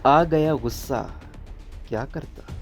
आ गया गुस्सा, क्या करता।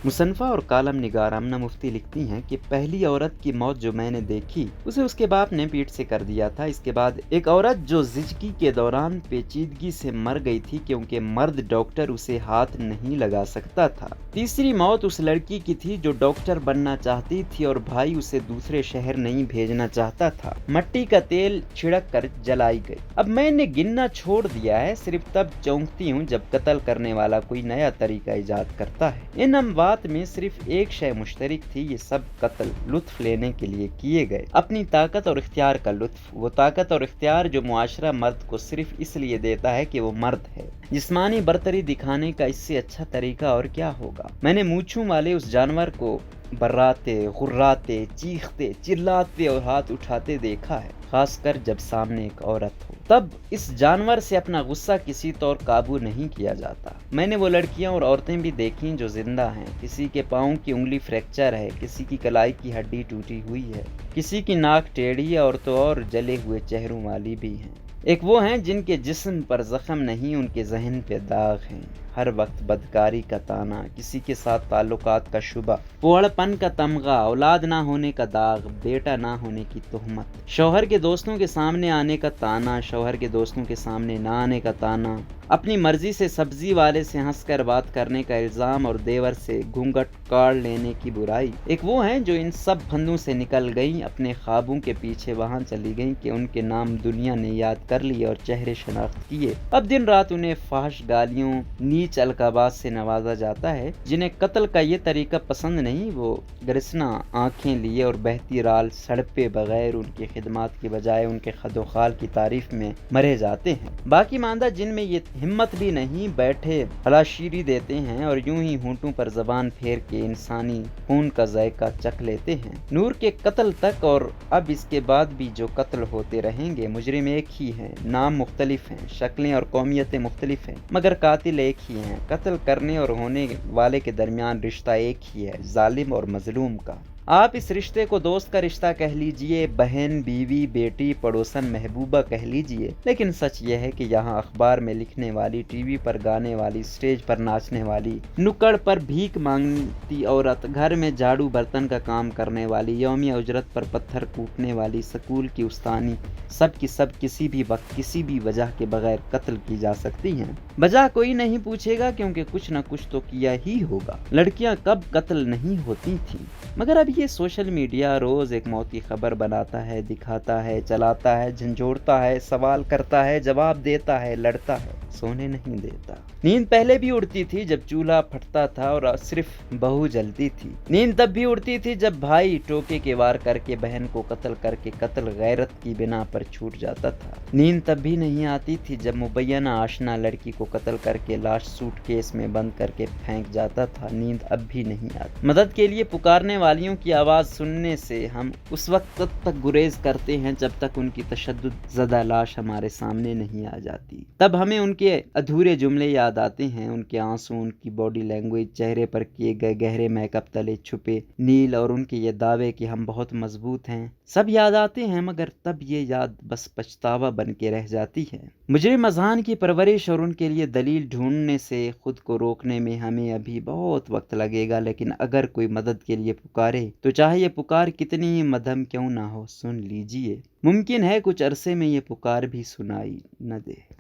मुसन्फ़ा और कालम निगार आमना मुफ्ती लिखती हैं कि पहली औरत की मौत जो मैंने देखी उसे उसके बाप ने पीठ से कर दिया था। इसके बाद एक औरत जो ज़िंदगी के दौरान पेचीदगी से मर गई थी क्योंकि मर्द डॉक्टर उसे हाथ नहीं लगा सकता था। तीसरी मौत उस लड़की की थी जो डॉक्टर बनना चाहती थी और भाई उसे दूसरे शहर नहीं भेजना चाहता था। मट्टी का तेल छिड़क कर जलाई गई। अब मैंने गिनना छोड़ दिया है, सिर्फ तब चौंकती हूँ जब कत्ल करने वाला कोई नया तरीका ईजाद करता है। इन अमवात में सिर्फ एक शय मुश्तरक थी, ये सब कत्ल लुत्फ लेने के लिए किए गए, अपनी ताकत और इख्तियार का लुत्फ। वो ताकत और इख्तियार जो मुआशरा मर्द को सिर्फ इसलिए देता है कि वो मर्द है। जिस्मानी बर्तरी दिखाने का इससे अच्छा तरीका और क्या होगा। मैंने मूंछों वाले उस जानवर को बर्राते, गुर्राते, चीखते, चिल्लाते और हाथ उठाते देखा है, खासकर जब सामने एक औरत हो। तब इस जानवर से अपना गुस्सा किसी तौर काबू नहीं किया जाता। मैंने वो लड़कियां और औरतें भी देखी जो जिंदा हैं। किसी के पाँव की उंगली फ्रैक्चर है, किसी की कलाई की हड्डी टूटी हुई है, किसी की नाक टेढ़ी है और तो और जले हुए चेहरों वाली भी हैं। एक वो हैं जिनके जिस्म पर जख्म नहीं, उनके जहन पे दाग हैं। हर वक्त बदकारी का ताना, किसी के साथ ताल्लुकात का शुबा, पोड़पन का तमगा, औलाद ना होने का दाग, बेटा ना होने की तोहमत, शौहर के दोस्तों के सामने आने का ताना, शौहर के दोस्तों के सामने ना आने का ताना, अपनी मर्जी से सब्जी वाले से हंसकर बात करने का इल्ज़ाम और देवर से घूंघट काढ़ लेने की बुराई। एक वो हैं जो इन सब फंदों से निकल गई, अपने ख्वाबों के पीछे वहां चली गई कि उनके नाम दुनिया ने याद कर लिए और चेहरे शनाख्त किए। अब दिन रात उन्हें फाहिश गालियों, नीच अलकाबात से नवाजा जाता है। जिन्हें कत्ल का ये तरीका पसंद नहीं, वो गरिस्ना आंखें लिए और बहती राल सड़पे बगैर उनकी खिदमत की बजाय उनके खदोखाल की तारीफ में मरे जाते हैं। बाकी मांदा जिनमें ये हिम्मत भी नहीं, बैठे हलाशीरी देते हैं और यूं ही होंठों पर जबान फेर के इंसानी खून का जायका चख लेते हैं। नूर के कत्ल तक और अब इसके बाद भी जो कत्ल होते रहेंगे, मुजरिम एक ही हैं, नाम मुख्तलिफ हैं, शक्लें और कौमियतें मुख्तलिफ हैं, मगर कातिल एक ही हैं। कत्ल करने और होने वाले के दरमियान रिश्ता एक ही है, जालिम और मजलूम का। आप इस रिश्ते को दोस्त का रिश्ता कह लीजिए, बहन, बीवी, बेटी, पड़ोसन, महबूबा कह लीजिए, लेकिन सच यह है कि यहाँ अखबार में लिखने वाली, टीवी पर गाने वाली, स्टेज पर नाचने वाली, नुक्कड़ पर भीख मांगती औरत, घर में झाड़ू बर्तन का काम करने वाली, यौमिया उजरत पर पत्थर कूटने वाली, स्कूल की उस्तानी, सब की सब किसी भी वक्त किसी भी वजह के बगैर कत्ल की जा सकती हैं। वजह कोई नहीं पूछेगा क्योंकि कुछ न कुछ तो किया ही होगा। लड़कियां कब कत्ल नहीं होती थी, मगर अब ये सोशल मीडिया रोज एक मौत की खबर बनाता है, दिखाता है, चलाता है, झंझोड़ता है, सवाल करता है, जवाब देता है, लड़ता है, सोने नहीं देता। नींद पहले भी उड़ती थी जब चूल्हा फटता था और सिर्फ बहू जलती थी। नींद तब भी उड़ती थी जब भाई टोके के वार करके बहन को कत्ल करके कत्ल गैरत की बिना पर छूट जाता था। नींद तब भी नहीं आती थी जब मुबैना आशना लड़की को कत्ल करके लाश सूटकेस में बंद करके फेंक जाता था। नींद अब भी नहीं आती। मदद के लिए पुकारने वालियों की आवाज सुनने से हम उस वक्त तक गुरेज करते हैं जब तक उनकी तशद्दुद ज़दा लाश हमारे सामने नहीं आ जाती। तब हमें उनके अधूरे जुमले याद आते हैं, उनके आंसू, उनकी बॉडी लैंग्वेज, चेहरे पर किए गए गहरे मेकअप तले छुपे नील और उनके ये दावे कि हम बहुत मजबूत हैं, सब याद आते हैं। मगर तब ये याद बस पछतावा बन के रह जाती है। मुजरिम अज़हान की परवरिश और उनके लिए दलील ढूंढने से खुद को रोकने में हमें अभी बहुत वक्त लगेगा, लेकिन अगर कोई मदद के लिए पुकारे तो चाहे ये पुकार कितनी ही मध्यम क्यों ना हो, सुन लीजिए। मुमकिन है कुछ अरसे में ये पुकार भी सुनाई न दे।